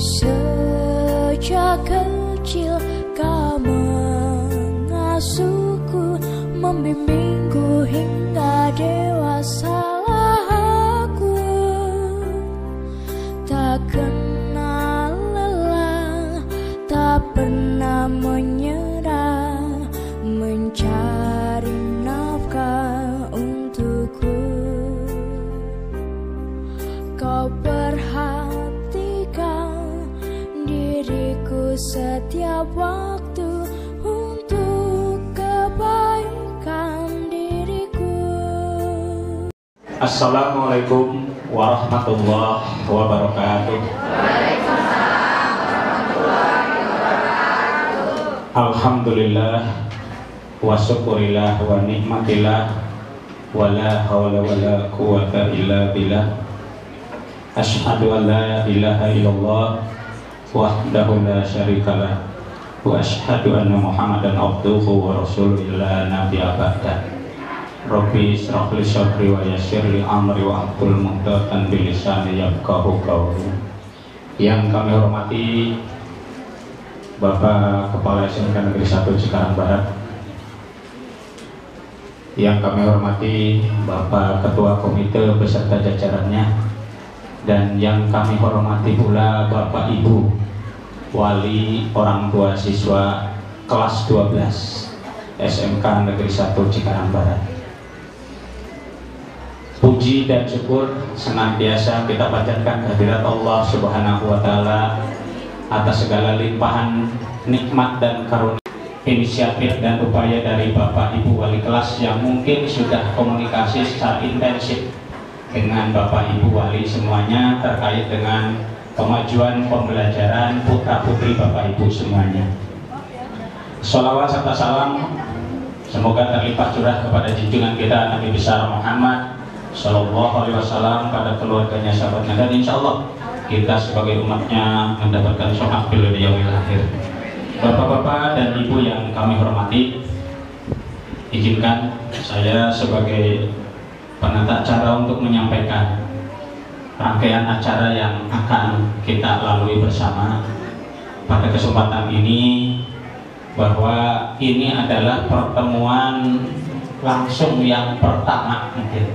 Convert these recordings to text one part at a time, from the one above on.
Sejak kecil kau mengasuhku, membimbingku hingga dewasa. Aku tak kenal lelah, tak pernah menyerah, mencari nafkah untukku. Kau perhatikan diriku setiap waktu untuk kebaikan diriku. Assalamualaikum warahmatullahi wabarakatuh. Alhamdulillah wa syukurillah wa nikmatillah wa la hawla wa la quwata illa billah. Asyhadu an la ilaha illallah wahdahu la syarikalah wa asyhadu anna Muhammadan abduhu wa rasuluhu la nabiyya ba'da. Rabbi ishrah li sadri wa yassir li amri wa hlul 'uqdatam min lisani yafqahu qawli. Yang kami hormati Bapak Kepala SMK Negeri 1 Cikarang Barat, yang kami hormati Bapak Ketua Komite beserta jajarannya, dan yang kami hormati pula Bapak Ibu wali orang tua siswa kelas 12 SMK Negeri 1 Cikarang Barat. Puji dan syukur senantiasa kita panjatkan kehadirat Allah Subhanahu wa Ta'ala atas segala limpahan nikmat dan karunia, inisiatif dan upaya dari Bapak Ibu wali kelas yang mungkin sudah komunikasi secara intensif dengan Bapak Ibu wali semuanya terkait dengan kemajuan pembelajaran putra putri Bapak Ibu semuanya. Sholawat serta salam semoga terlimpah curah kepada junjungan kita Nabi besar Muhammad Sallallahu Alaihi Wasallam, pada keluarganya, sahabatnya, dan insya Allah kita sebagai umatnya mendapatkan syafaat bil yaumil akhir. Bapak-bapak dan ibu yang kami hormati, izinkan saya sebagai penata acara untuk menyampaikan rangkaian acara yang akan kita lalui bersama pada kesempatan ini, bahwa ini adalah pertemuan langsung yang pertama mungkin.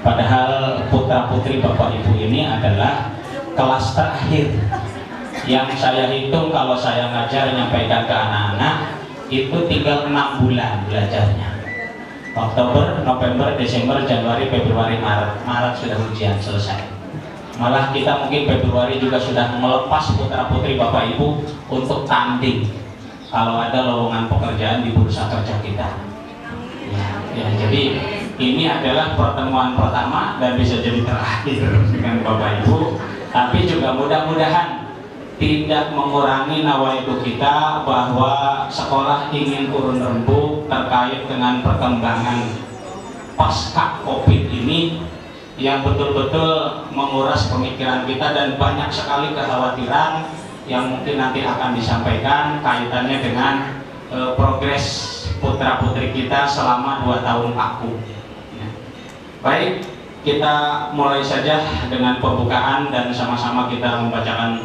Padahal putra putri Bapak Ibu ini adalah kelas terakhir yang saya hitung kalau saya ngajar nyampaikan ke anak-anak itu tinggal 6 bulan belajarnya. Oktober, November, Desember, Januari, Februari, Maret sudah ujian selesai. Malah kita mungkin Februari juga sudah melepas putra putri Bapak Ibu untuk tanding kalau ada lowongan pekerjaan di bursa kerja kita. Ya, jadi ini adalah pertemuan pertama dan bisa jadi terakhir dengan Bapak Ibu, tapi juga mudah-mudahan tidak mengurangi nawaitu kita bahwa sekolah ingin turun rembuk terkait dengan perkembangan pasca Covid ini yang betul-betul menguras pemikiran kita, dan banyak sekali kekhawatiran yang mungkin nanti akan disampaikan kaitannya dengan progres putra putri kita selama 2 tahun aku. Baik, kita mulai saja dengan pembukaan dan sama-sama kita membacakan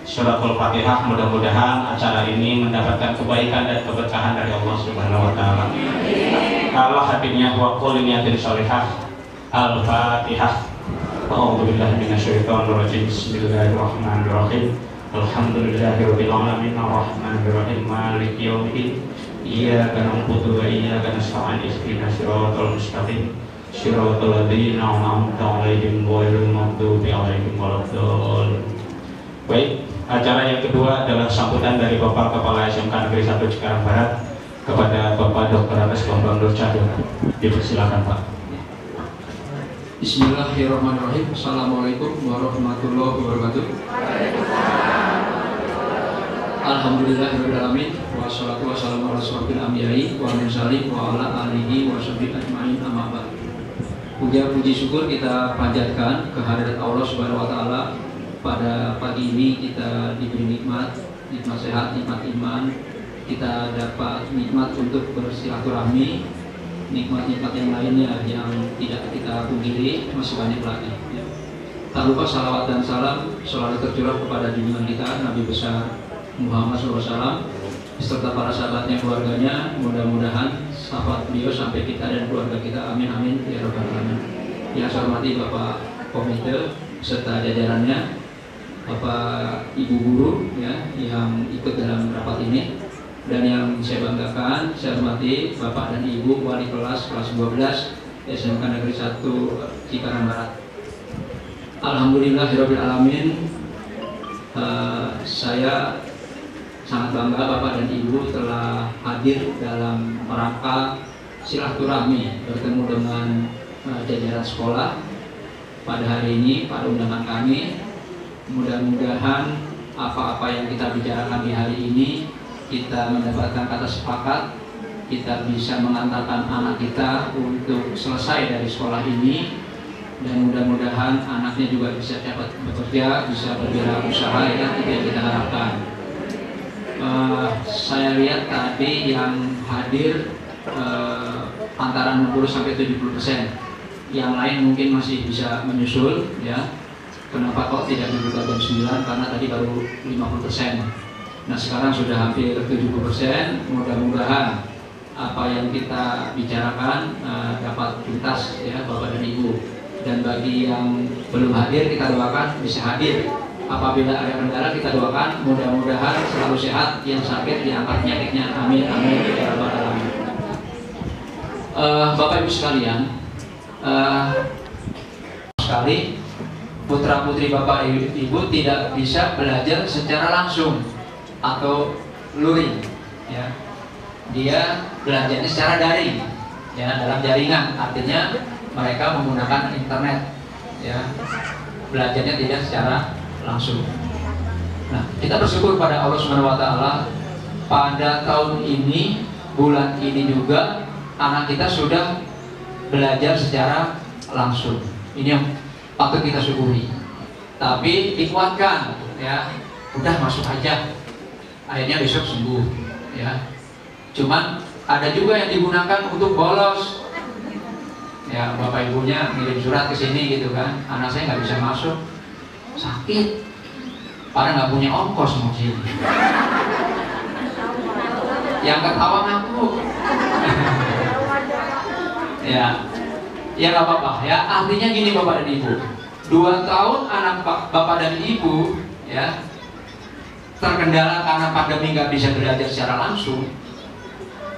suratul Fatihah. Mudah-mudahan acara ini mendapatkan kebaikan dan keberkahan dari Allah Subhanahu wa Ta'ala. Allah hatinya wa kulli niyatin sholihah. Al-Fatihah. A'udzubillahi minasyaitonir rajim. Bismillahirrahmanirrahim. Alhamdulillahirabbil alamin arrahmanir rahim maliki yaumiddin. Iyyaka na'budu wa iyyaka nasta'in ihdinas siratal mustaqim siratal ladzina an'amta 'alaihim ghairil maghdubi 'alaihim waladdallin. Baik, acara yang kedua adalah sambutan dari Bapak Kepala SMK Negeri 1 Cikarang Barat kepada Bapak Dr. Andes Bambang Nur Cahyo. Dipersilakan Pak. Bismillahirrahmanirrahim. Assalamualaikum warahmatullahi wabarakatuh. Alhamdulillahirrahmanirrahim. Wassalatu wassalamu ala asyrofil anbiya'i wal mursalin wa ala alihi wa sahbihi ajma'in, amma ba'd. Puji syukur kita panjatkan kehadirat Allah Subhanahu wa Ta'ala. Pada pagi ini kita diberi nikmat sehat, nikmat iman. Kita dapat nikmat untuk bersilaturahmi, nikmat-nikmat yang lainnya yang tidak kita pungkiri masih banyak lagi. Tak lupa salawat dan salam selalu tercurah kepada junjungan kita Nabi besar Muhammad SAW beserta para sahabatnya, keluarganya. Mudah-mudahan syafaat beliau sampai kita dan keluarga kita. Amin amin ya rabbal alamin. Yang saya hormati Bapak Komite serta jajarannya, Bapak Ibu guru ya yang ikut dalam rapat ini, dan yang saya banggakan, saya hormati Bapak dan Ibu wali kelas 12 SMK Negeri 1 Cikarang Barat. Alhamdulillahirabbil alamin. Saya sangat bangga Bapak dan Ibu telah hadir dalam rangka silaturahmi bertemu dengan jajaran sekolah pada hari ini pada undangan kami. Mudah-mudahan apa-apa yang kita bicarakan di hari ini kita mendapatkan kata sepakat, kita bisa mengantarkan anak kita untuk selesai dari sekolah ini, dan mudah-mudahan anaknya juga bisa dapat bekerja, bisa berwirausaha, ya, itu yang kita harapkan. Saya lihat tadi yang hadir antara 60-70%, yang lain mungkin masih bisa menyusul, ya. Kenapa kok tidak dibuka jam 9? Karena tadi baru 50%. Nah sekarang sudah hampir 70%. Mudah-mudahan apa yang kita bicarakan dapat tuntas, ya Bapak dan Ibu. Dan bagi yang belum hadir, kita doakan bisa hadir. Apabila ada kendala, kita doakan mudah-mudahan selalu sehat, yang sakit diangkat penyakitnya. Amin amin ya rabbal alamin. Bapak Ibu sekalian, sekali putra putri Bapak Ibu tidak bisa belajar secara langsung atau luring, ya. Dia belajarnya secara daring, ya, dalam jaringan. Artinya mereka menggunakan internet, ya. Belajarnya tidak secara langsung. Nah, kita bersyukur pada Allah Subhanahu wa taala, pada tahun ini, bulan ini juga anak kita sudah belajar secara langsung. Ini yang patut kita syukuri. Tapi dikuatkan, ya. Udah masuk aja. Akhirnya besok sembuh, ya. Cuman ada juga yang digunakan untuk bolos. Ya, bapak ibunya ngirim surat ke sini gitu kan, anak saya nggak bisa masuk, sakit, padahal nggak punya ongkos mau sini. Yang ketawa ngaku. Ya, ya nggak apa-apa. Ya, artinya gini Bapak dan Ibu, 2 tahun anak Bapak dan Ibu, ya, terkendala karena pandemi nggak bisa belajar secara langsung.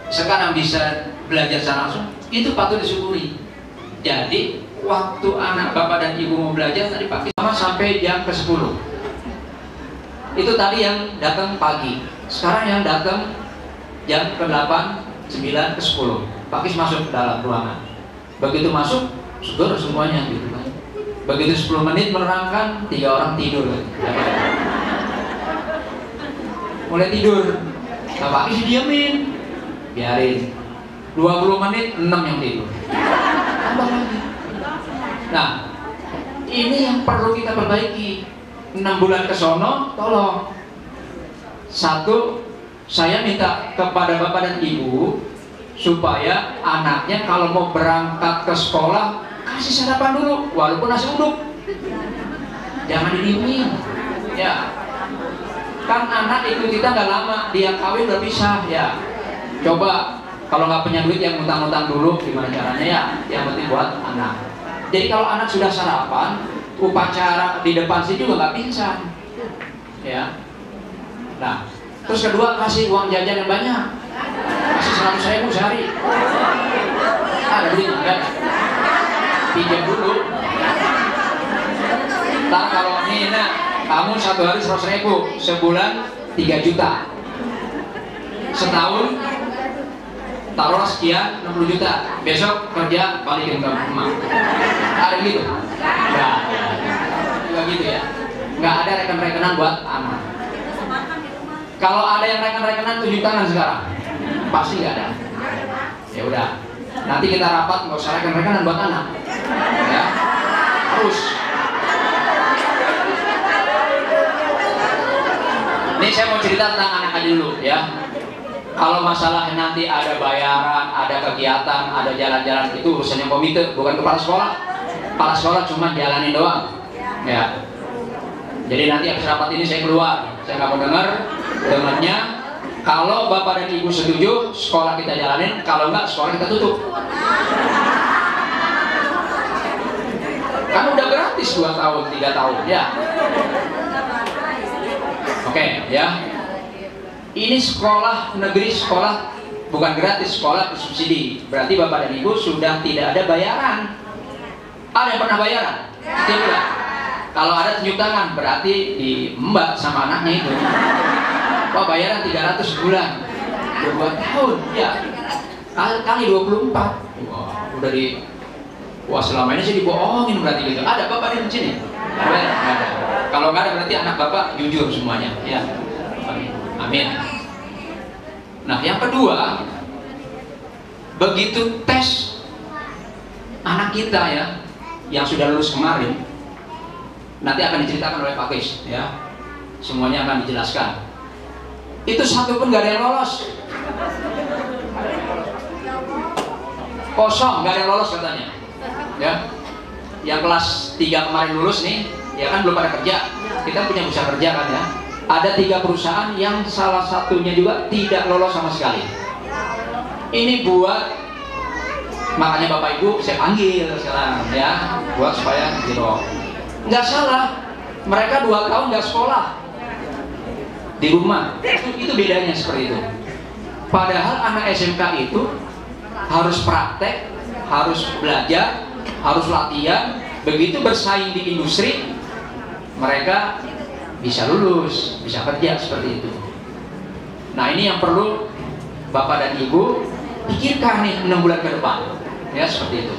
Sekarang bisa belajar secara langsung, itu patut disyukuri. Jadi waktu anak Bapak dan Ibu mau belajar tadi pagi sampai jam ke-10. Itu tadi yang datang pagi. Sekarang yang datang jam ke-8, 9, ke-10. Pakis masuk ke dalam ruangan. Begitu masuk, sudah semuanya gitu kan. Begitu 10 menit menerangkan, 3 orang tidur. Mulai tidur. Nah, Pakis diamin. Biarin. 20 menit, 6 yang tidur. Tambah lagi. Nah, ini yang perlu kita perbaiki. 6 bulan ke sono, tolong. 1, saya minta kepada Bapak dan Ibu supaya anaknya kalau mau berangkat ke sekolah kasih sarapan dulu, walaupun nasi uduk. Jangan didiemin, ya. Kan anak ikut kita nggak lama, dia kawin udah pisah, ya. Coba kalau nggak punya duit yang ngutang-ngutang dulu, gimana caranya, ya? Yang penting buat anak. Jadi kalau anak sudah sarapan, upacara di depan sini juga nggak pingsan, ya. Nah, terus kedua, kasih uang jajan yang banyak, kasih 100.000 sehari. Ada duit enggak? Pinjam dulu. Ntar kalau ini, nah, kamu 1 hari 100.000, sebulan 3 juta, setahun taruh sekian 60 juta, besok kerja balikin ke rumah. Ada gitu? Enggak gitu ya. Nggak ada rekan-rekanan buat anak. Kalau ada yang rekan-rekanan, tunjuk tangan sekarang. Pasti nggak ada. Ya udah. Nanti kita rapat, nggak usah rekan-rekanan buat anak. Ya. Terus. Ini saya mau cerita tentang anak aja dulu, ya. Kalau masalah nanti ada bayaran, ada kegiatan, ada jalan-jalan, itu urusannya komite, bukan kepala sekolah. Kepala sekolah cuma jalanin doang. Ya. Jadi nanti habis rapat ini saya keluar, saya nggak mau dengarnya. Kalau bapak dan ibu setuju, sekolah kita jalanin. Kalau nggak, sekolah kita tutup. Kan udah gratis 2 tahun, 3 tahun, ya. Oke, ya. Ini sekolah negeri, sekolah bukan gratis, sekolah bersubsidi. Berarti bapak dan ibu sudah tidak ada bayaran. Ada yang pernah bayaran? Tidak. Kalau ada tunjuk tangan, berarti diembat sama anaknya itu. Wah, bayaran 300 bulan, 2 tahun, ya. Kali 24. Wah, udah wah, selama ini sih dibohongin berarti gitu. Ada bapak di sini? Ada. Kalau nggak ada berarti anak bapak jujur semuanya, ya. Amin. Nah, yang kedua, begitu tes anak kita ya, yang sudah lulus kemarin, nanti akan diceritakan oleh Pak Kis, ya. Semuanya akan dijelaskan. Itu satu pun nggak ada yang lolos. Kosong, nggak ada yang lolos katanya. Ya. Yang kelas 3 kemarin lulus nih, ya kan belum pada kerja. Kita punya usaha kerja kan ya. Ada 3 perusahaan yang salah satunya juga tidak lolos sama sekali. Ini buat, makanya Bapak Ibu saya panggil sekarang ya, buat supaya gitu. Nggak salah, mereka 2 tahun nggak sekolah di rumah. Itu bedanya seperti itu. Padahal anak SMK itu harus praktek, harus belajar, harus latihan. Begitu bersaing di industri, mereka bisa lulus, bisa kerja seperti itu. Nah, ini yang perlu Bapak dan Ibu pikirkan nih 6 bulan ke depan, ya seperti itu.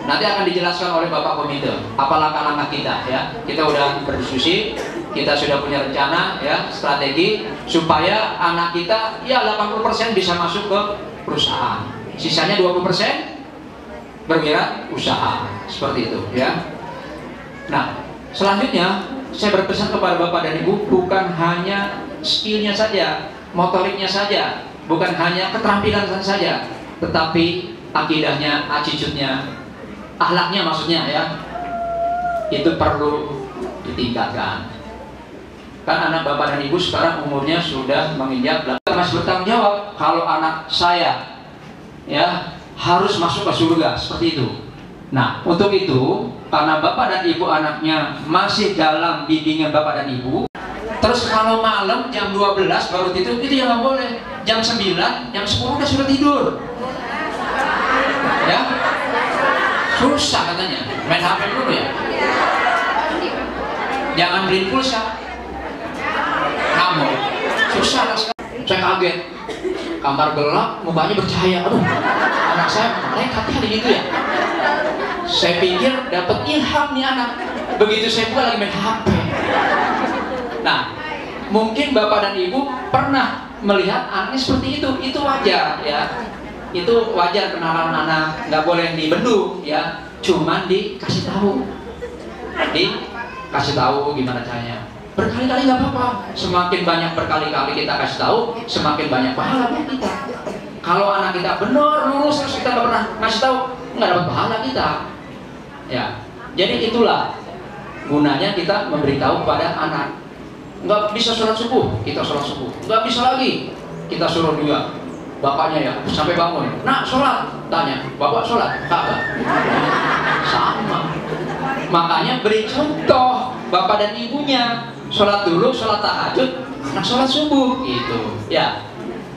Nanti akan dijelaskan oleh Bapak Komite apa langkah-langkah kita, ya. Kita udah berdiskusi, kita sudah punya rencana, ya, strategi supaya anak kita ya 80% bisa masuk ke perusahaan, sisanya 20% bergerak usaha, seperti itu, ya. Nah, selanjutnya saya berpesan kepada Bapak dan Ibu, bukan hanya skillnya saja, motoriknya saja, bukan hanya keterampilan saja, tetapi akidahnya, attitude-nya, akhlaknya maksudnya ya, itu perlu ditingkatkan. Kan anak Bapak dan Ibu sekarang umurnya sudah menginjak, masih bertanggung jawab kalau anak saya ya harus masuk ke surga, seperti itu. Nah, untuk itu, karena Bapak dan Ibu anaknya masih dalam bimbingan Bapak dan Ibu, terus kalau malam jam 12 baru tidur, itu yang nggak boleh. Jam 9, jam 10 udah sudah tidur. Ya, susah katanya. Main HP dulu ya. Jangan beli pulsa. Kamu susah lah sekali. Saya kaget. Kamar gelap, mukanya bercahaya. Aduh, anak saya mereka hari gitu ya. Saya pikir dapat ilham nih anak. Begitu saya buka lagi main HP. Nah, mungkin Bapak dan Ibu pernah melihat anaknya seperti itu. Itu wajar ya. Itu wajar, kenalan anak, nggak boleh dibendung ya. Cuman dikasih tahu. Dikasih tahu gimana caranya. Berkali-kali nggak apa-apa. Semakin banyak berkali-kali kita kasih tahu, semakin banyak pahala buat kita. Kalau anak kita benar lulus terus kita nggak pernah kasih tahu, nggak dapat pahala kita. Ya, jadi itulah gunanya kita memberitahu pada anak. Nggak bisa sholat subuh, kita sholat subuh. Nggak bisa lagi, kita suruh juga bapaknya ya sampai bangun. Nah, sholat, tanya, bapak sholat? Kagak. Sama. Makanya beri contoh bapak dan ibunya. Sholat dulu, sholat tahajud, nah sholat subuh, gitu. Ya,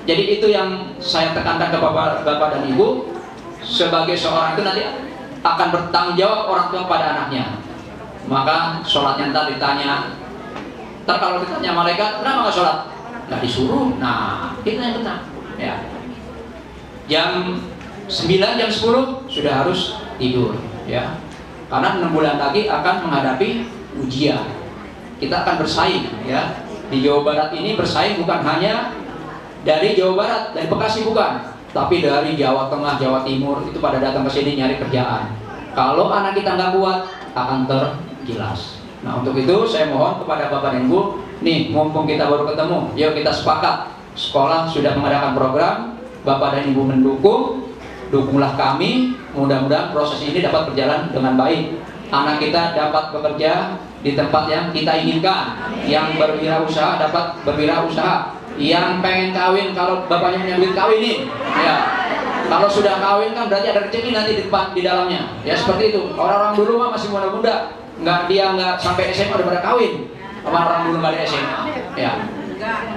jadi itu yang saya tekankan ke bapak dan ibu. Sebagai seorang itu nanti akan bertanggung jawab orang tua pada anaknya. Maka sholatnya ntar ditanya. Ntar kalau ditanya malaikat, kenapa nggak sholat? Nggak disuruh. Nah, itu yang benar. Ya. Jam 9, jam 10 sudah harus tidur. Ya. Karena 6 bulan lagi akan menghadapi ujian. Kita akan bersaing. Ya. Di Jawa Barat ini bersaing bukan hanya dari Jawa Barat, dari Bekasi bukan, tapi dari Jawa Tengah, Jawa Timur itu pada datang ke sini nyari kerjaan. Kalau anak kita nggak kuat, akan tergilas. Nah, untuk itu saya mohon kepada Bapak dan Ibu, nih mumpung kita baru ketemu, yuk kita sepakat. Sekolah sudah mengadakan program, Bapak dan Ibu mendukung, dukunglah kami. Mudah-mudahan proses ini dapat berjalan dengan baik. Anak kita dapat bekerja di tempat yang kita inginkan. Yang berwirausaha dapat berwirausaha. Yang pengen kawin, kalau bapaknya punya duit kawinin, ya. Kalau sudah kawin kan berarti ada rezeki nanti di dalamnya. Ya seperti itu. Orang-orang dulu mah masih muda-muda, nggak sampai SMA udah pada kawin. Orang dulu nggak ada SMA, ya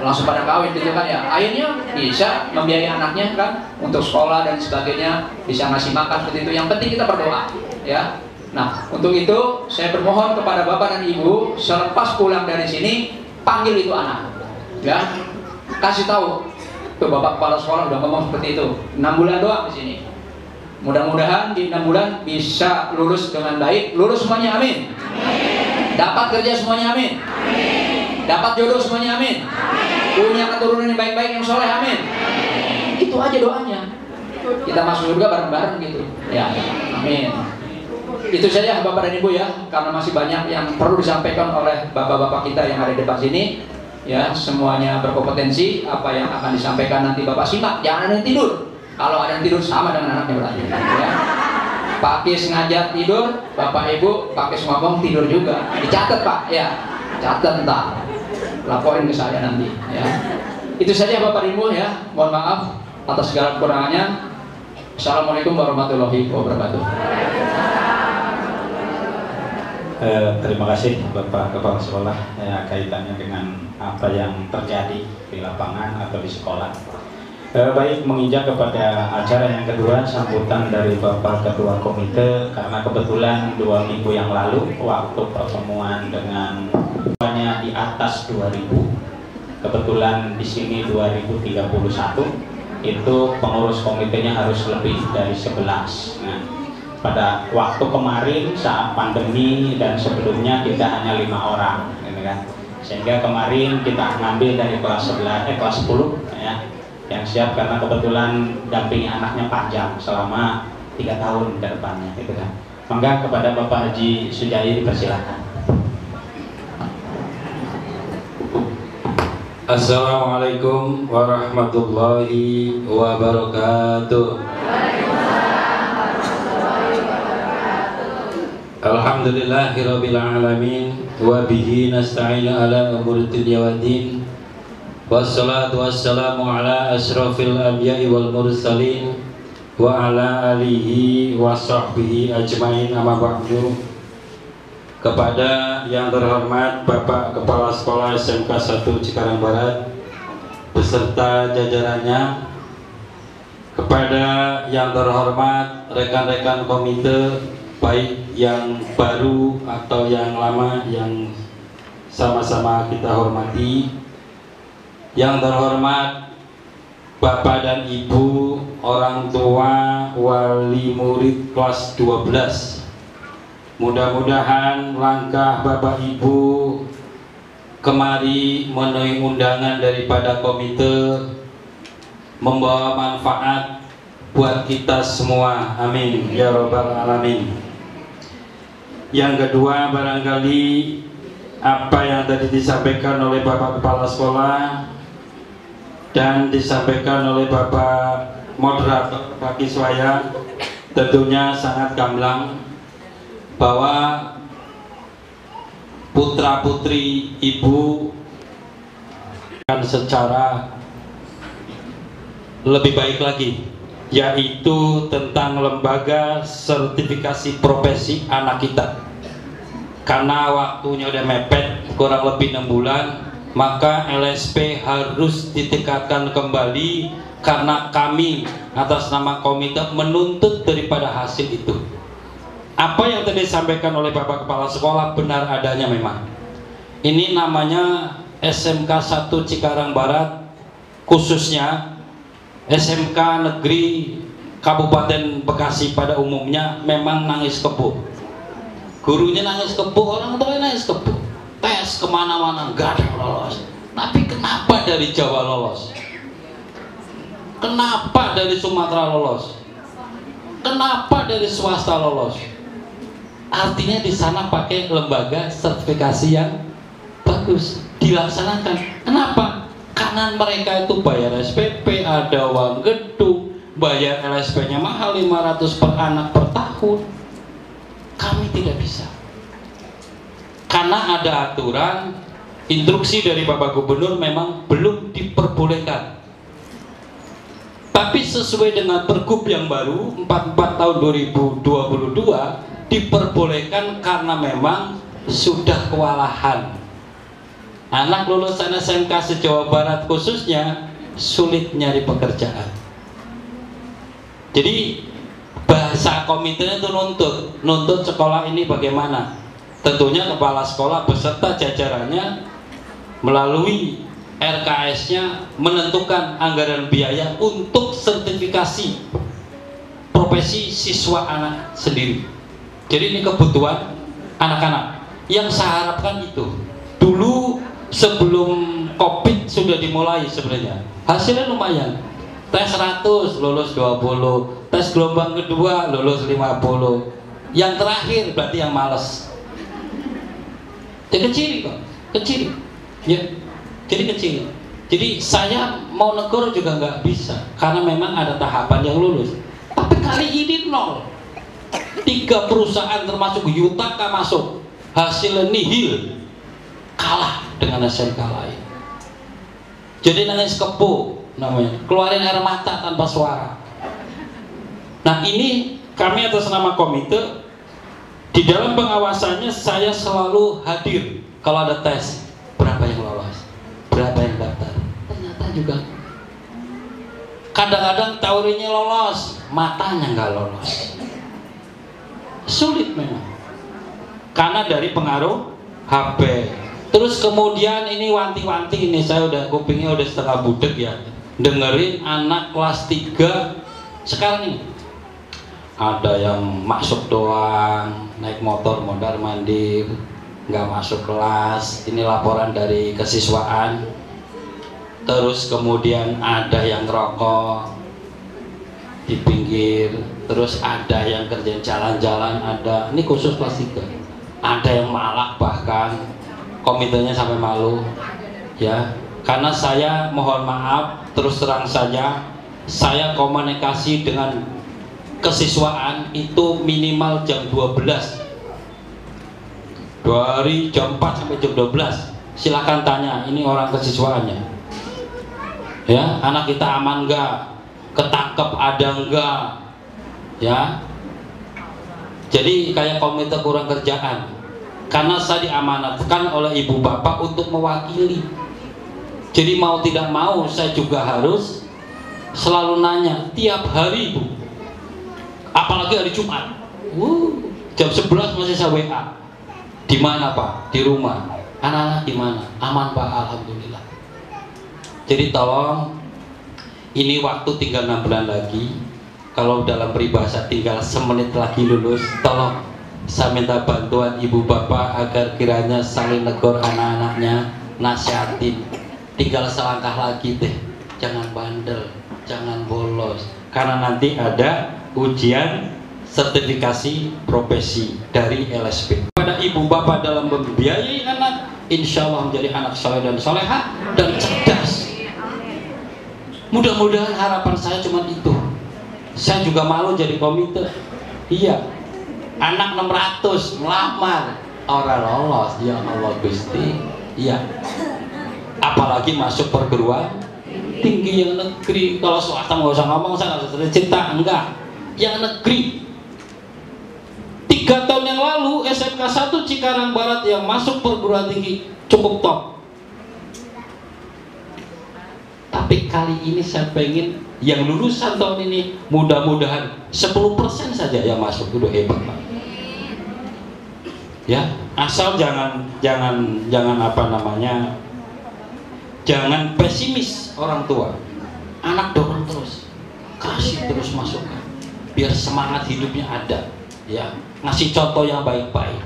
langsung pada kawin gitu kan ya. Akhirnya bisa membiayai anaknya kan untuk sekolah dan sebagainya, bisa ngasih makan seperti itu. Yang penting kita berdoa, ya. Nah untuk itu saya bermohon kepada bapak dan ibu, selepas pulang dari sini panggil itu anak, ya, kasih tahu. Tuh bapak kepala sekolah udah ngomong seperti itu. 6 bulan doang di sini. Mudah-mudahan di 6 bulan bisa lulus dengan baik. Lulus semuanya, amin. Dapat kerja semuanya, amin. Dapat jodoh semuanya, amin. Punya keturunan yang baik-baik yang soleh, amin. Itu aja doanya. Kita masuk surga bareng-bareng gitu. Ya, amin. Itu saja bapak dan ibu ya. Karena masih banyak yang perlu disampaikan oleh bapak-bapak kita yang ada di depan sini. Ya, semuanya berkompetensi. Apa yang akan disampaikan nanti bapak simak, jangan ada yang tidur. Kalau ada yang tidur sama dengan anaknya berarti, ya. Pak Kis ngajar tidur, bapak ibu Pak Kis ngomong tidur juga. Dicatat pak, ya, catat ntar, laporin ke saya nanti, ya. Itu saja bapak ibu ya. Mohon maaf atas segala kekurangannya. Assalamualaikum warahmatullahi wabarakatuh. Terima kasih Bapak Kepala Sekolah, ya, kaitannya dengan apa yang terjadi di lapangan atau di sekolah. Baik, menginjak kepada acara yang kedua, sambutan dari Bapak Ketua Komite, karena kebetulan 2 minggu yang lalu waktu pertemuan dengan di atas 2000, kebetulan di sini 2031, itu pengurus komitenya harus lebih dari 11. Nah, pada waktu kemarin saat pandemi dan sebelumnya kita hanya 5 orang, gitu kan. Sehingga kemarin kita ngambil dari kelas 10 ya, yang siap karena kebetulan dampingi anaknya panjang selama 3 tahun ke depannya, gitu kan. Maka kepada Bapak Haji Sujai dipersilakan. Assalamualaikum warahmatullahi wabarakatuh. Alhamdulillahirabbil alamin wa bihi nasta'inu ala umuri dunya waddin. Wassalatu wassalamu ala asyrafil anbiya'i wal mursalin wa ala alihi wa sahbihi ajmain, amma ba'du. Kepada yang terhormat Bapak Kepala Sekolah SMK 1 Cikarang Barat beserta jajarannya, kepada yang terhormat rekan-rekan komite baik yang baru atau yang lama yang sama-sama kita hormati, yang terhormat Bapak dan Ibu, orang tua, wali murid kelas 12. Mudah-mudahan langkah Bapak Ibu kemari memenuhi undangan daripada komite membawa manfaat buat kita semua, amin ya robbal alamin. Yang kedua, barangkali apa yang tadi disampaikan oleh Bapak Kepala Sekolah dan disampaikan oleh Bapak Moderator Pak Kiswaya tentunya sangat gamblang, bahwa putra putri ibu akan secara lebih baik lagi, yaitu tentang lembaga sertifikasi profesi anak kita. Karena waktunya udah mepet kurang lebih 6 bulan, maka LSP harus ditingkatkan kembali karena kami atas nama komite menuntut daripada hasil itu. Apa yang tadi disampaikan oleh Bapak Kepala Sekolah benar adanya memang. Ini namanya SMK 1 Cikarang Barat, khususnya SMK Negeri Kabupaten Bekasi pada umumnya memang nangis kebo. Gurunya nangis kebo, orang tuanya nangis kebo. Tes kemana-mana nggak ada yang lolos. Tapi kenapa dari Jawa lolos? Kenapa dari Sumatera lolos? Kenapa dari swasta lolos? Artinya di sana pakai lembaga sertifikasi yang bagus, dilaksanakan. Kenapa? Karena mereka itu bayar SPP, ada uang gedung, bayar LSP-nya mahal 500 per anak per tahun. Kami tidak bisa. karena ada aturan instruksi dari Bapak Gubernur memang belum diperbolehkan. Tapi sesuai dengan Pergub yang baru 44 tahun 2022 diperbolehkan karena memang sudah kewalahan. Anak lulusan SMK se-Jawa Barat khususnya sulit nyari pekerjaan. Jadi bahasa komitenya itu nuntut sekolah ini bagaimana? Tentunya kepala sekolah beserta jajarannya melalui RKS-nya menentukan anggaran biaya untuk sertifikasi profesi siswa anak sendiri. Jadi ini kebutuhan anak-anak. Yang saya harapkan itu dulu sebelum COVID sudah dimulai sebenarnya. Hasilnya lumayan. Tes 100 lulus 20, tes gelombang kedua lulus 50. Yang terakhir berarti yang malas. Kecil kok, kecil. Ya. Jadi kecil. Jadi saya mau negur juga nggak bisa karena memang ada tahapan yang lulus. Tapi kali ini 0. 3 perusahaan termasuk Yutaka masuk, hasilnya nihil, kalah dengan SMK lain. Jadi nangis kepo namanya, keluarin air mata tanpa suara. Nah ini kami atas nama komite di dalam pengawasannya saya selalu hadir kalau ada tes, berapa yang lolos, berapa yang daftar. Ternyata juga kadang-kadang teorinya lolos, matanya nggak lolos. Sulit memang karena dari pengaruh HP. Terus kemudian ini wanti-wanti ini, saya udah kupingnya udah setengah budek ya dengerin anak kelas 3 sekarang ini. Ada yang masuk doang, naik motor mondar mandir, nggak masuk kelas. Ini laporan dari kesiswaan. Terus kemudian ada yang ngerokok di pinggir, terus ada yang kerja jalan-jalan, ada, ini khusus kelas 3. Ada yang malak, bahkan komitenya sampai malu ya. Karena saya mohon maaf, terus terang saja, saya komunikasi dengan kesiswaan itu minimal jam 12 dari jam 4 sampai jam 12. Silakan tanya ini orang kesiswaannya ya, anak kita aman nggak, ketangkep ada nggak ya. Jadi kayak komite kurang kerjaan karena saya diamanatkan oleh ibu bapak untuk mewakili. Jadi mau tidak mau saya juga harus selalu nanya tiap hari Bu, apalagi hari Jumat, jam 11 masih saya WA, di mana Pak? Di rumah. Anak-anak di mana? Aman Pak, alhamdulillah. Jadi tolong, ini waktu tinggal 6 bulan lagi. Kalau dalam peribahasa tinggal semenit lagi lulus, tolong saya minta bantuan ibu bapak agar kiranya saling negor anak-anaknya, nasihatin. Tinggal selangkah lagi deh, jangan bandel, jangan bolos, karena nanti ada ujian sertifikasi profesi dari LSP. Pada ibu bapak dalam membiayai anak, insya Allah menjadi anak soleh dan soleha dan cerdas. Mudah-mudahan harapan saya cuma itu. Saya juga malu jadi komite. Iya, anak 600 melamar, orang lolos, ya Allah Gusti. Iya, apalagi masuk perguruan tinggi yang negeri. Kalau swasta nggak usah ngomong, saya nggak usah cerita, enggak. Yang negeri. 3 tahun yang lalu SMK 1 Cikarang Barat yang masuk perguruan tinggi cukup top. Tapi kali ini saya pengen yang lulusan tahun ini mudah-mudahan 10% saja yang masuk, udah hebat Pak. Ya, asal jangan apa namanya, jangan pesimis orang tua. Anak dorong terus, kasih terus masukan, biar semangat hidupnya ada. Ya, ngasih contoh yang baik-baik.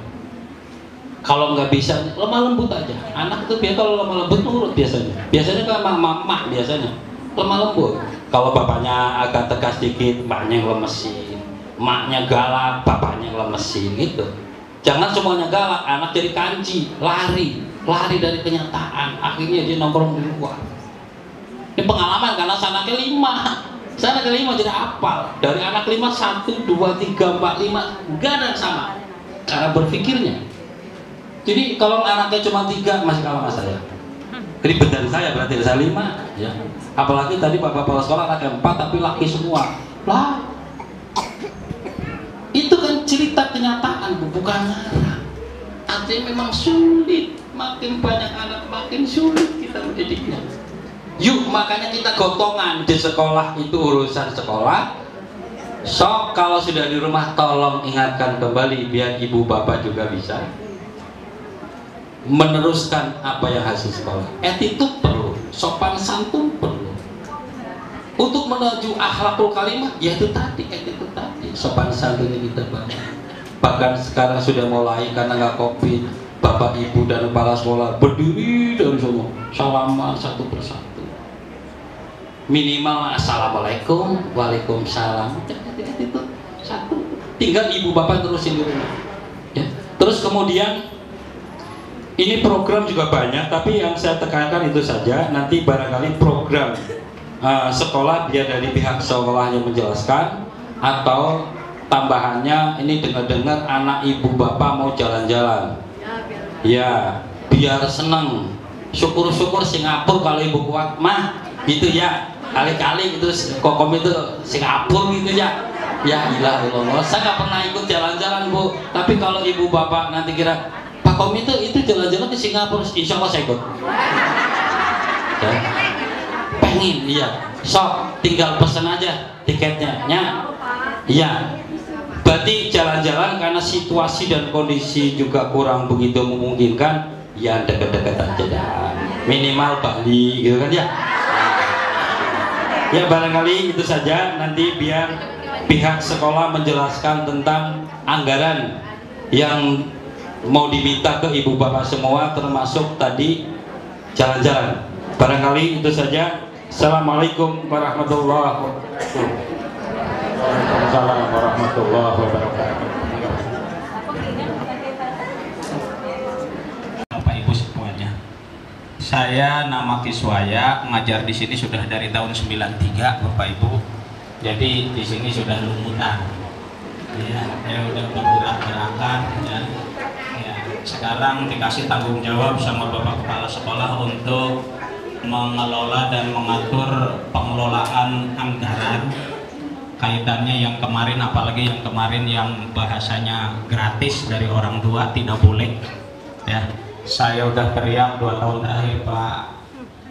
Kalau nggak bisa, lemah lembut aja. Anak itu biasa kalau lemah lembut nurut biasanya. Biasanya kan mama biasanya lemah lembut. Kalau bapaknya agak tegas dikit, maknya yang lemesin. Maknya galak, bapaknya yang lemesin gitu. Jangan semuanya galak, anak jadi kanci, lari dari kenyataan. Akhirnya dia nongkrong di luar. Ini pengalaman karena anaknya 5. Saya anak 5 jadi hafal. Dari anak 5 1, 2, 3, 4, 5 enggak ada yang sama cara berpikirnya. Jadi kalau anaknya cuma 3 masih kalah sama saya. Ribet dari saya berarti saya 5 ya. Apalagi tadi Bapak kepala sekolah anaknya 4 tapi laki semua. Lah. Itu kan cerita kenyataan, bukan ngarang. Artinya memang sulit. Makin banyak anak makin sulit kita mendidiknya. Yuk makanya kita gotongan di sekolah itu urusan sekolah. So kalau sudah di rumah tolong ingatkan kembali biar ibu bapak juga bisa meneruskan apa yang hasil sekolah. Attitude perlu, sopan santun perlu. Untuk menuju akhlakul kalimah, ya itu tadi, attitude tadi, sopan santun ini kita banyak. Bahkan sekarang sudah mulai karena nggak covid, bapak ibu dan kepala sekolah berdiri dari semua, salaman satu persatu. Minimal assalamualaikum, waalaikumsalam. Itu satu. Tinggal ibu bapak terusin di rumah. Ya. Terus kemudian ini program juga banyak, tapi yang saya tekankan itu saja. Nanti barangkali program sekolah biar dari pihak sekolahnya menjelaskan, atau tambahannya ini dengar-dengar anak ibu bapak mau jalan-jalan. Ya, biar seneng. Syukur-syukur Singapura kalau ibu kuat mah, gitu ya. Kali-kali itu kokom itu Singapura gitu ya. Ya ilah Allah, saya nggak pernah ikut jalan-jalan Bu. Tapi kalau ibu bapak nanti kira Pak Kom itu jalan-jalan ke Singapura, insya Allah saya ikut. Ya. Pengen, iya. Sok, tinggal pesen aja tiketnya, ya. Iya. Berarti jalan-jalan karena situasi dan kondisi juga kurang begitu memungkinkan, ya deket-deket aja dah. Minimal Bali, gitu kan ya. Ya barangkali itu saja, nanti biar pihak sekolah menjelaskan tentang anggaran yang mau diminta ke ibu bapak semua, termasuk tadi jalan-jalan. Barangkali itu saja. Assalamualaikum warahmatullahi wabarakatuh. Waalaikumsalam warahmatullahi wabarakatuh. Bapak Ibu semuanya, saya nama Kiswaya, ngajar di sini sudah dari tahun 93, Bapak Ibu. Jadi di sini sudah lumutan. Ya, saya udah bergerak-gerakan ya. Sekarang dikasih tanggung jawab sama Bapak Kepala Sekolah untuk mengelola dan mengatur pengelolaan anggaran kaitannya yang kemarin, apalagi yang kemarin yang bahasanya gratis dari orang tua tidak boleh ya. Saya udah teriak 2 tahun terakhir Pak,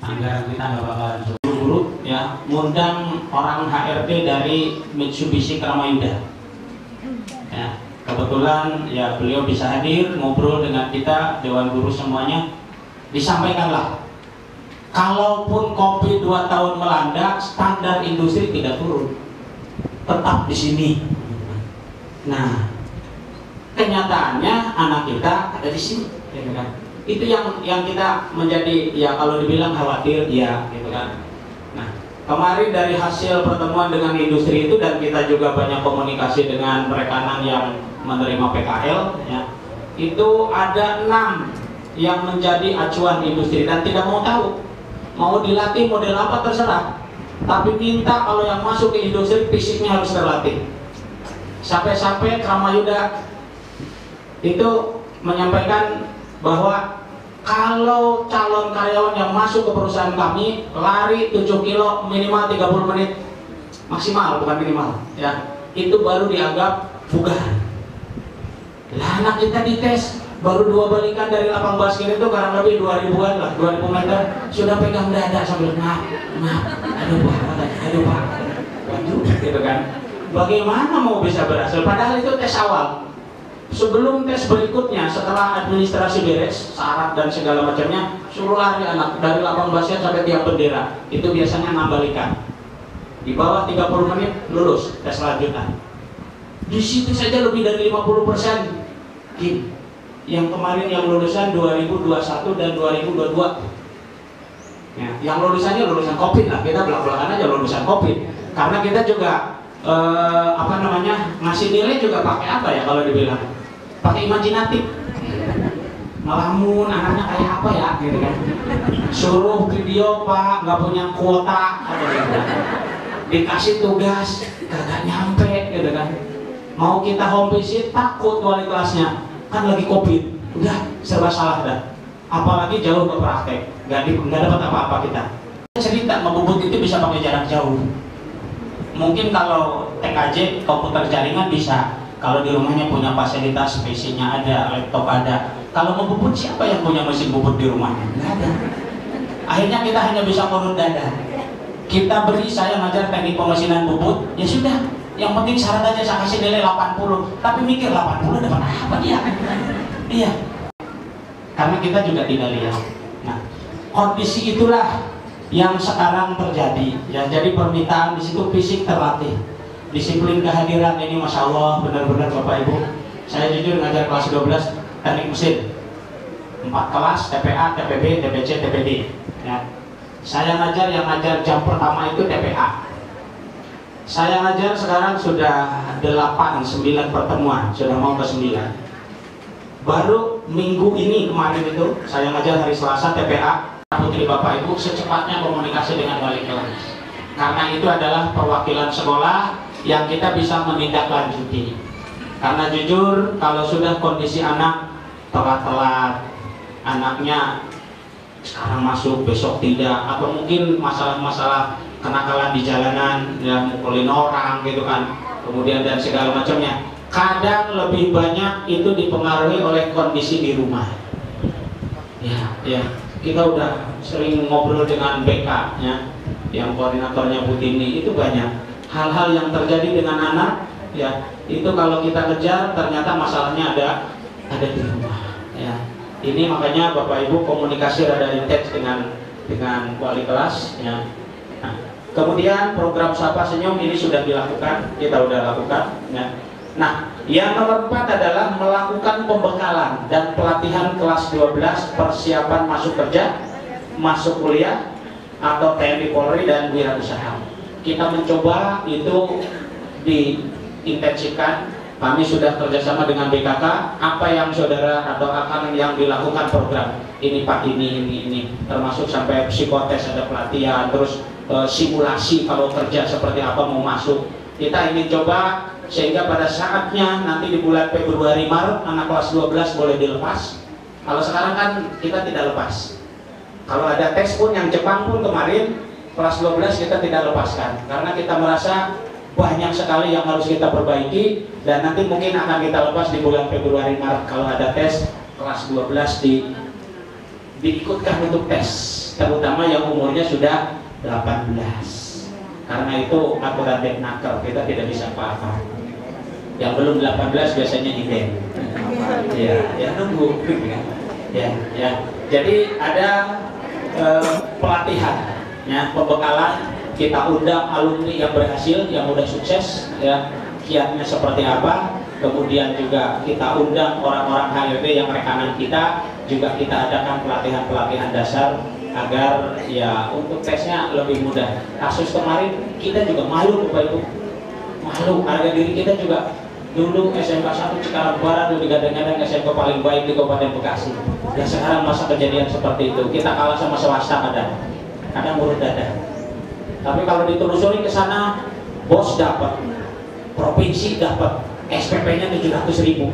anggaran kita nggak bakalan buru-buru ya. Ngundang orang HRD dari Mitsubishi Kramayuda ya. Kebetulan ya beliau bisa hadir ngobrol dengan kita, Dewan Guru semuanya. Disampaikanlah, kalaupun Covid 2 tahun melanda, standar industri tidak turun, tetap di sini. Nah, kenyataannya anak kita ada di sini, gitu kan? Itu yang kita menjadi ya kalau dibilang khawatir ya, gitu kan? Nah, kemarin dari hasil pertemuan dengan industri itu, dan kita juga banyak komunikasi dengan rekanan yang menerima PKL ya, itu ada 6 yang menjadi acuan industri dan tidak mau tahu, mau dilatih model apa terserah, tapi minta kalau yang masuk ke industri fisiknya harus terlatih. Sampai-sampai Kramayuda itu menyampaikan bahwa kalau calon karyawan yang masuk ke perusahaan kami lari 7 kilo minimal 30 menit maksimal, bukan minimal ya, itu baru dianggap bugar. Lah anak kita dites baru 2 balikan dari lapang basket itu kurang lebih 2000-an lah, 2000 meter sudah pegang dada sambil maaf, aduh pak, waduh, gitu kan. Bagaimana mau bisa berhasil? Padahal itu tes awal. Sebelum tes berikutnya, setelah administrasi beres, syarat dan segala macamnya, suruh lari anak dari lapang basket sampai tiang bendera. Itu biasanya 6 balikan. Di bawah 30 menit lulus tes lanjutan. Di situ saja lebih dari 50%. Yang kemarin yang lulusan 2021 dan 2022 ya, yang lulusannya lulusan Covid lah, kita belak-belakan aja lulusan Covid, karena kita juga ngasih nilai juga pakai apa ya, kalau dibilang pakai imajinatif, ngelamun anaknya kayak apa ya gitu kan, suruh video Pak nggak punya kuota gitu. Dikasih tugas kagak nyampe gitu kan, mau kita home visit takut wali kelasnya kan lagi Covid udah serba salah dah. Apalagi jauh ke praktek, nggak dapat apa-apa kita. Cerita membubut itu bisa pakai jarak jauh. Mungkin kalau TKJ komputer jaringan bisa, kalau di rumahnya punya fasilitas PC-nya ada, laptop ada. Kalau membubut siapa yang punya mesin bubut di rumahnya? Nggak ada. Akhirnya kita hanya bisa ngurut dada. Kita beri, saya ngajar teknik pemesinan bubut, ya sudah. Yang penting syarat aja saya kasih nilai 80, tapi mikir 80 dapat apa dia? Iya. Karena kita juga tidak lihat. Nah, kondisi itulah yang sekarang terjadi. Ya, jadi permintaan di situ fisik terlatih, disiplin kehadiran ini, masya Allah, benar-benar Bapak Ibu. Saya jujur ngajar kelas 12 teknik mesin, 4 kelas TPA, TPB, TPC, TPD. Ya. Saya ngajar, yang ngajar jam pertama itu TPA. Saya ngajar sekarang sudah 8-9 pertemuan, sudah mau ke 9. Baru minggu ini kemarin itu saya ngajar hari Selasa TPA. Putri Bapak Ibu secepatnya komunikasi dengan wali kelas, karena itu adalah perwakilan sekolah yang kita bisa menindaklanjuti. Karena jujur kalau sudah kondisi anak telat-telat, anaknya sekarang masuk besok tidak, atau mungkin masalah-masalah kenakalan di jalanan, ya mukulin orang gitu kan, kemudian dan segala macamnya, kadang lebih banyak itu dipengaruhi oleh kondisi di rumah. Ya. Kita udah sering ngobrol dengan BK ya, yang koordinatornya Bu Tini, itu banyak hal-hal yang terjadi dengan anak ya, itu kalau kita kejar ternyata masalahnya ada di rumah ya. Ini makanya Bapak Ibu komunikasi rada intens dengan wali kelas ya. Nah, kemudian program Sapa Senyum ini sudah dilakukan, kita udah lakukan ya. Nah, yang nomor 4 adalah melakukan pembekalan dan pelatihan kelas 12 persiapan masuk kerja, masuk kuliah, atau TNI Polri dan wirausaha. Kita mencoba itu diintensifkan. Kami sudah kerjasama dengan BKK. Apa yang saudara atau akan yang dilakukan program ini Pak, ini termasuk sampai psikotes, ada pelatihan, terus simulasi kalau kerja seperti apa mau masuk. Kita ingin coba sehingga pada saatnya nanti di bulan Februari Maret anak kelas 12 boleh dilepas. Kalau sekarang kan kita tidak lepas. Kalau ada tes pun yang Jepang pun kemarin kelas 12 kita tidak lepaskan, karena kita merasa banyak sekali yang harus kita perbaiki, dan nanti mungkin akan kita lepas di bulan Februari Maret kalau ada tes kelas 12 diikutkan untuk tes, terutama yang umurnya sudah 18. Karena itu aturan Depnaker, kita tidak bisa apa-apa. Yang belum 18 biasanya inden. Ya nunggu. Ya. Jadi ada pelatihan, ya, pembekalan. Kita undang alumni yang berhasil, yang udah sukses, ya, kiatnya seperti apa. Kemudian juga kita undang orang-orang HRD yang rekanan kita, juga kita adakan pelatihan-pelatihan dasar agar ya untuk tesnya lebih mudah. Kasus kemarin kita juga malu Bapak Ibu, malu, harga diri kita juga dulu SMK 1 Cikarang Barat digadang-gadang SMK paling baik di Kabupaten Bekasi. Dan sekarang masa kejadian seperti itu, kita kalah sama swasta kadang urut dada. Tapi kalau ditelusuri ke sana, bos dapat, provinsi dapat, SPP-nya 700.000,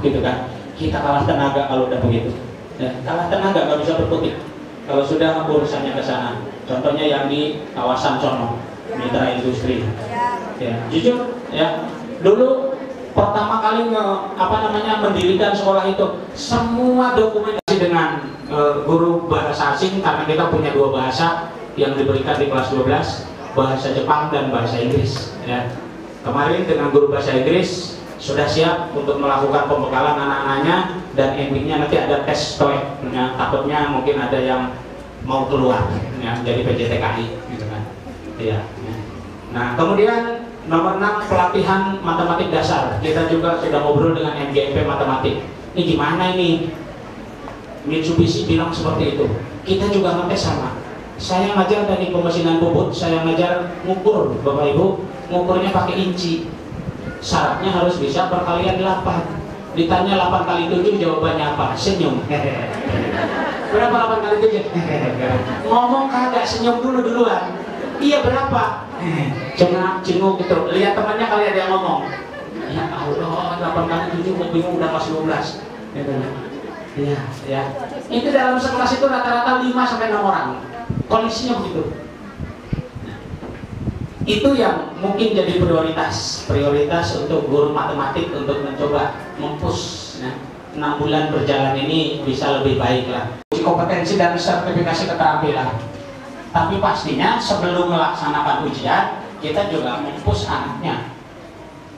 gitu kan? Kita kalah tenaga kalau udah begitu. Ya, kalah tenaga nggak bisa berkutik. Kalau sudah urusannya ke sana, contohnya yang di kawasan sono, mitra industri. Ya, jujur ya, dulu pertama kali mendirikan sekolah itu, semua dokumentasi dengan guru bahasa asing, karena kita punya 2 bahasa yang diberikan di kelas 12, bahasa Jepang dan bahasa Inggris. Ya. Kemarin dengan guru bahasa Inggris sudah siap untuk melakukan pembekalan anak-anaknya, dan endingnya nanti ada tes TOEIC. Ya, takutnya mungkin ada yang mau keluar, ya, jadi PJTKI, gitu kan. Ya. Nah, kemudian nomor 6 pelatihan matematik dasar. Kita juga sudah ngobrol dengan MGMP matematik. Ini gimana ini? Mitsubishi bilang seperti itu. Kita juga ngetes sama. Saya ngajar dari pemesinan bubut, saya ngajar ngukur, Bapak Ibu, ngukurnya pakai inci. Syaratnya harus bisa perkalian 8. Ditanya 8 kali 7 jawabannya apa? Senyum. Berapa 8 kali 7? Ngomong kagak, senyum duluan. Iya berapa? Cenguk gitu. Lihat temannya kali ada yang ngomong. Ya Allah, 8 kali 7 bingung udah kelas 12. Iya, ya. Itu dalam sekelas itu rata-rata 5 sampai 6 orang. Kondisinya begitu. Itu yang mungkin jadi prioritas untuk guru matematik untuk mencoba mempush ya. 6 bulan berjalan ini bisa lebih baik lah. Uji kompetensi dan sertifikasi keterampilan. Tapi pastinya sebelum melaksanakan ujian kita juga mempush anaknya.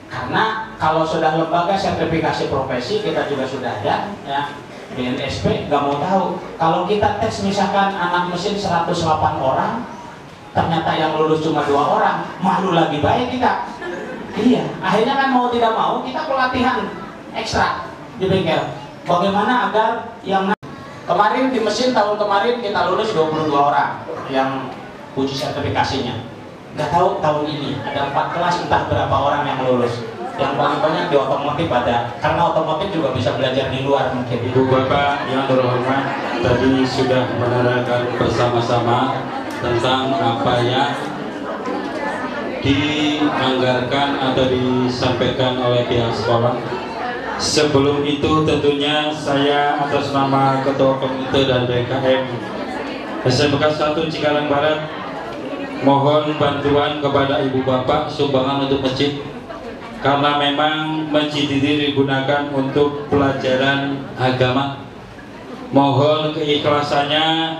Karena kalau sudah lembaga sertifikasi profesi kita juga sudah ada ya. BNSP nggak mau tahu kalau kita tes misalkan anak mesin 108 orang ternyata yang lulus cuma 2 orang, malu lagi baik kita. Iya, akhirnya kan mau tidak mau kita pelatihan ekstra di bengkel bagaimana agar yang kemarin di mesin tahun kemarin kita lulus 22 orang yang uji sertifikasinya. Nggak tahu tahun ini ada 4 kelas entah berapa orang yang lulus. Yang paling banyak di otomotif ada, karena otomotif juga bisa belajar di luar mungkin. Ibu Bapak yang terhormat, tadi sudah menerangkan bersama-sama tentang apa yang dianggarkan atau disampaikan oleh pihak sekolah. Sebelum itu tentunya saya atas nama Ketua Komite dan DKM SMK 1 Cikarang Barat mohon bantuan kepada Ibu Bapak sumbangan untuk masjid. Karena memang masjid ini digunakan untuk pelajaran agama. Mohon keikhlasannya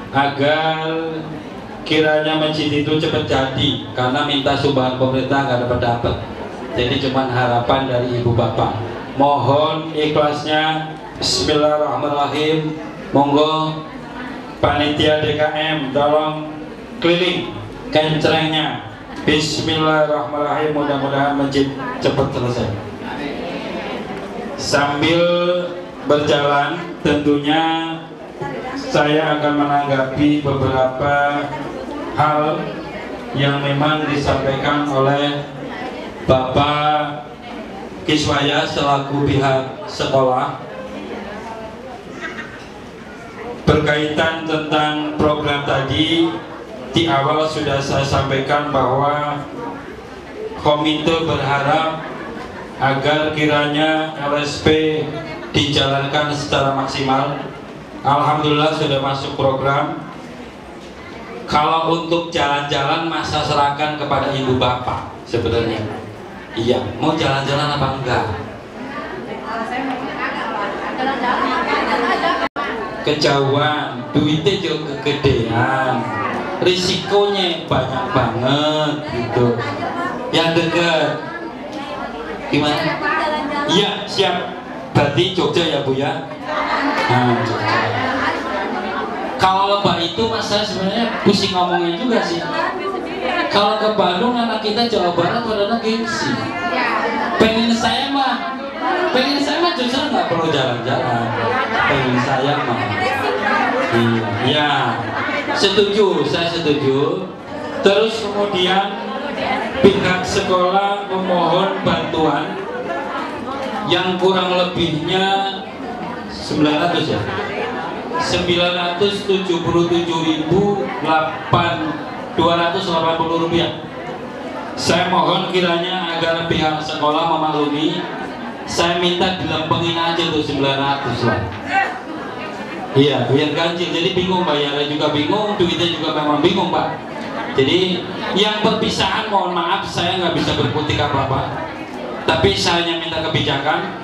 agar kiranya masjid itu cepat jadi. Karena minta sumbangan pemerintah nggak dapat. Jadi cuma harapan dari Ibu Bapak. Mohon ikhlasnya. Bismillahirrahmanirrahim. Monggo panitia DKM tolong keliling kencrengnya. Bismillahirrahmanirrahim, mudah-mudahan masjid cepat selesai. Sambil berjalan tentunya saya akan menanggapi beberapa hal yang memang disampaikan oleh Bapak Kiswaya selaku pihak sekolah berkaitan tentang program tadi. Di awal sudah saya sampaikan bahwa komite berharap agar kiranya LSP dijalankan secara maksimal. Alhamdulillah sudah masuk program. Kalau untuk jalan-jalan masa serahkan kepada Ibu Bapak sebenarnya. Iya, mau jalan-jalan apa enggak? Kejauhan, duitnya juga kegedean. Risikonya banyak banget gitu. Yang dekat gimana? Iya siap. Berarti Jogja ya Bu ya. Nah, Jogja. Kalau Lebak itu mas saya sebenarnya pusing ngomongnya juga sih. Kalau ke Bandung anak kita Jawa Barat pada gengsi. Pengen saya mah justru nggak perlu jalan-jalan. Pengen saya mah. Iya. Setuju, saya setuju. Terus kemudian pihak sekolah memohon bantuan yang kurang lebihnya 900 ya, 977.280 rupiah. Saya mohon kiranya agar pihak sekolah memaklumi. Saya minta dilempengin aja tuh 900 lah. Iya, biar ganjil. Jadi bingung bayarnya juga bingung, duitnya juga memang bingung Pak. Jadi yang perpisahan mohon maaf saya nggak bisa berkutik apa-apa. Tapi saya hanya minta kebijakan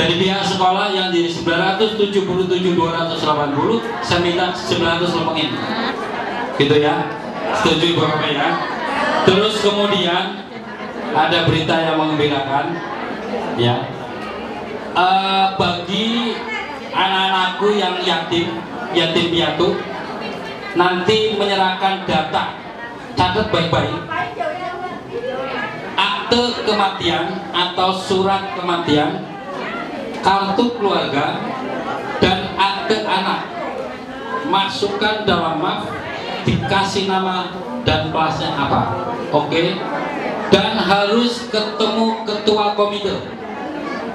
dari pihak sekolah yang jadi 977.280 saya minta 900 lempengin. Gitu ya. Setuju Ibu Bapak ya. Terus kemudian ada berita yang menggembirakan ya. Bagi anak-anakku yang yatim piatu nanti menyerahkan data, catat baik-baik, akte kematian atau surat kematian, kartu keluarga dan akte anak, masukkan dalam map, dikasih nama dan kelasnya apa, oke? Dan harus ketemu ketua komite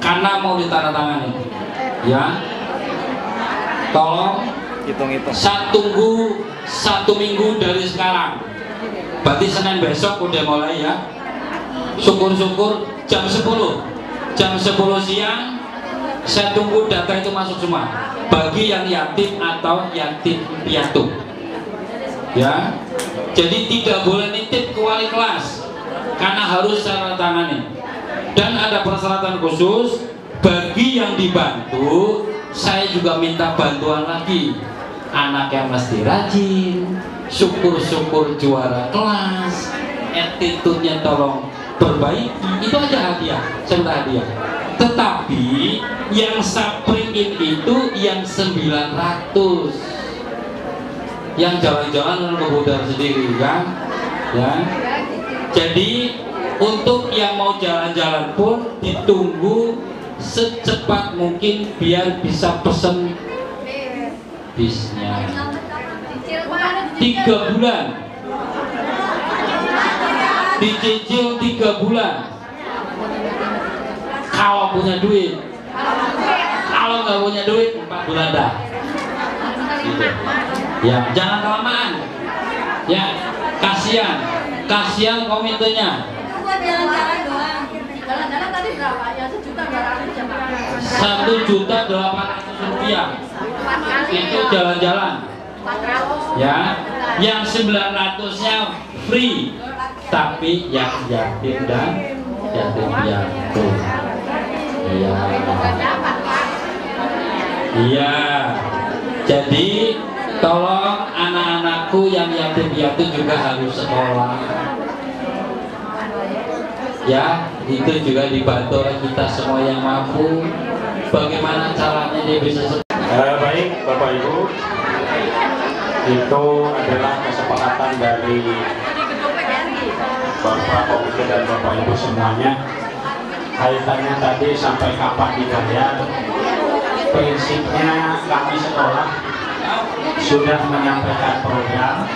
karena mau ditandatangani ya. Tolong hitung-hitung. Satu minggu dari sekarang. Berarti Senin besok udah mulai ya. Syukur-syukur jam 10 siang Saya tunggu data itu masuk semua bagi yang yatim atau yatim piatu. Ya, jadi tidak boleh nitip ke wali kelas karena harus saya tangani. Dan ada persyaratan khusus bagi yang dibantu. Saya juga minta bantuan lagi. Anak yang mesti rajin, syukur-syukur juara kelas, attitude-nya tolong perbaiki. Itu aja hadiah, sebentar hadiah. Tetapi yang sapringin itu yang 900, yang jalan-jalan kebudar sendiri kan, ya. Jadi untuk yang mau jalan-jalan pun ditunggu secepat mungkin biar bisa pesen bisnya. 3 bulan, dicicil 3 bulan. Kalau punya duit, kalau nggak punya duit 4 bulan dah. Gitu. Ya, jangan kelamaan. Ya, kasihan komitenya. Jalan-jalan doang. Jalan-jalan tadi berapa? Ya 1.800.000 rupiah. Itu jalan-jalan. Ya, yang 900-nya free, tapi yang yatim dan yatim piatu. Iya. Iya. Jadi tolong anak-anakku yang yatim piatu juga harus sekolah. Ya, itu juga dibantu oleh kita semua yang mampu. Bagaimana caranya dia bisa baik Bapak Ibu, itu adalah kesepakatan dari Bapak Komite dan Bapak Ibu semuanya. Kaitannya tadi sampai kapan dibayar, prinsipnya kami sekolah sudah menyampaikan program,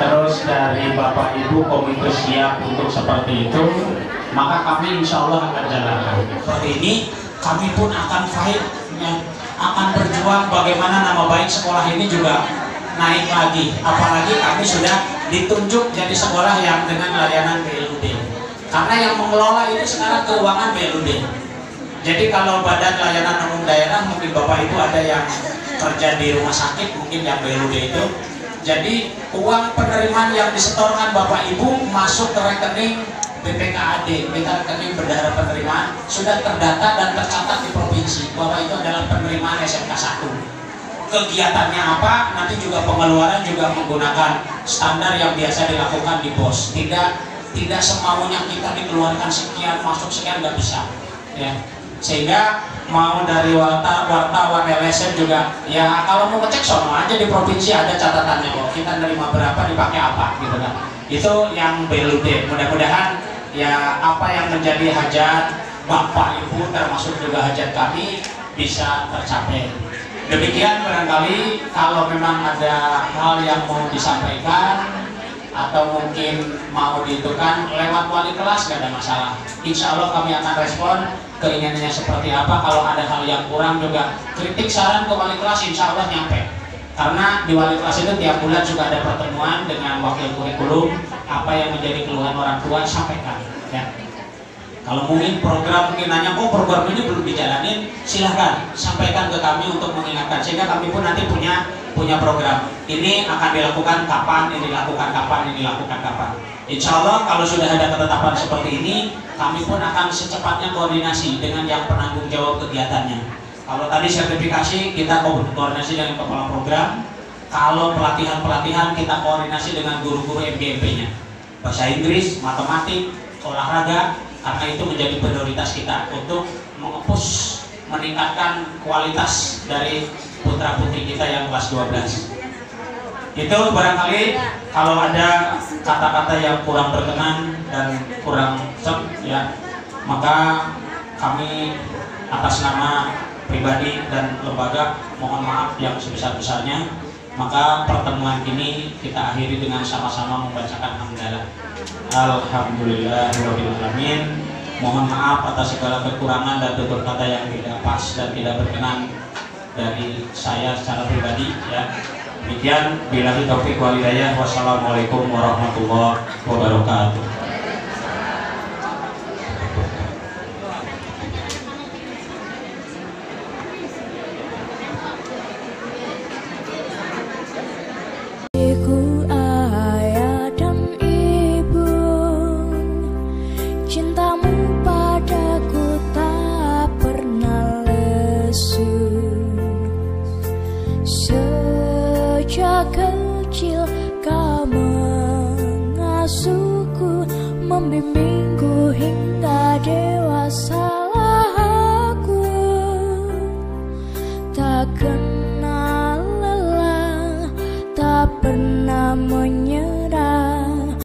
terus dari Bapak Ibu komite siap untuk seperti itu, maka kami insya Allah akan jalankan. Seperti ini kami pun akan fight, ya, akan berjuang bagaimana nama baik sekolah ini juga naik lagi, apalagi kami sudah ditunjuk jadi sekolah yang dengan layanan BLUD. Karena yang mengelola ini sekarang keuangan BLUD. Jadi kalau Badan Layanan Umum Daerah, mungkin Bapak Ibu ada yang kerja di rumah sakit, mungkin yang BLUD itu. Jadi uang penerimaan yang disetorkan Bapak Ibu masuk ke rekening BPKAD, rekening bendahara penerimaan, sudah terdata dan tercatat di provinsi bahwa itu adalah penerimaan SMK 1. Kegiatannya apa, nanti juga pengeluaran juga menggunakan standar yang biasa dilakukan di BOS. Tidak semaunya kita dikeluarkan sekian, masuk sekian, nggak bisa, ya. Sehingga mau dari wartawan LSM juga, ya kalau mau ngecek sono aja di provinsi ada catatannya kok, kita nerima berapa dipakai apa gitu kan. Itu yang BLUD. Mudah-mudahan ya apa yang menjadi hajat Bapak Ibu termasuk juga hajat kami bisa tercapai. Demikian barangkali kalau memang ada hal yang mau disampaikan atau mungkin mau dihitungkan lewat wali kelas, gak ada masalah. Insya Allah kami akan respon keinginannya seperti apa. Kalau ada hal yang kurang juga kritik saran ke wali kelas, insya Allah nyampe. Karena di wali kelas itu tiap bulan juga ada pertemuan dengan wakil kurikulum, apa yang menjadi keluhan orang tua sampaikan, ya. Kalau mungkin program mungkin nanya, kok program ini belum dijalanin, silahkan sampaikan ke kami untuk mengingatkan, sehingga kami pun nanti punya program. Ini akan dilakukan kapan, ini dilakukan kapan, ini dilakukan kapan. Insya Allah kalau sudah ada ketetapan seperti ini, kami pun akan secepatnya koordinasi dengan yang penanggung jawab kegiatannya. Kalau tadi sertifikasi kita koordinasi dengan kepala program, kalau pelatihan-pelatihan kita koordinasi dengan guru-guru MGMP-nya, bahasa Inggris, matematik, olahraga. Karena itu menjadi prioritas kita untuk mengepush, meningkatkan kualitas dari putra-putri kita yang kelas 12. Itu barangkali kalau ada kata-kata yang kurang berkenan dan kurang ya, maka kami atas nama pribadi dan lembaga mohon maaf yang sebesar-besarnya. Maka pertemuan ini kita akhiri dengan sama-sama membacakan hamdalah. Alhamdulillahirrahmanirrahim. Mohon maaf atas segala kekurangan dan tutur kata yang tidak pas dan tidak berkenan dari saya secara pribadi, ya. Demikian, billahi taufiq wal hidayah. Wassalamualaikum warahmatullahi wabarakatuh. membimbingku hingga dewasa.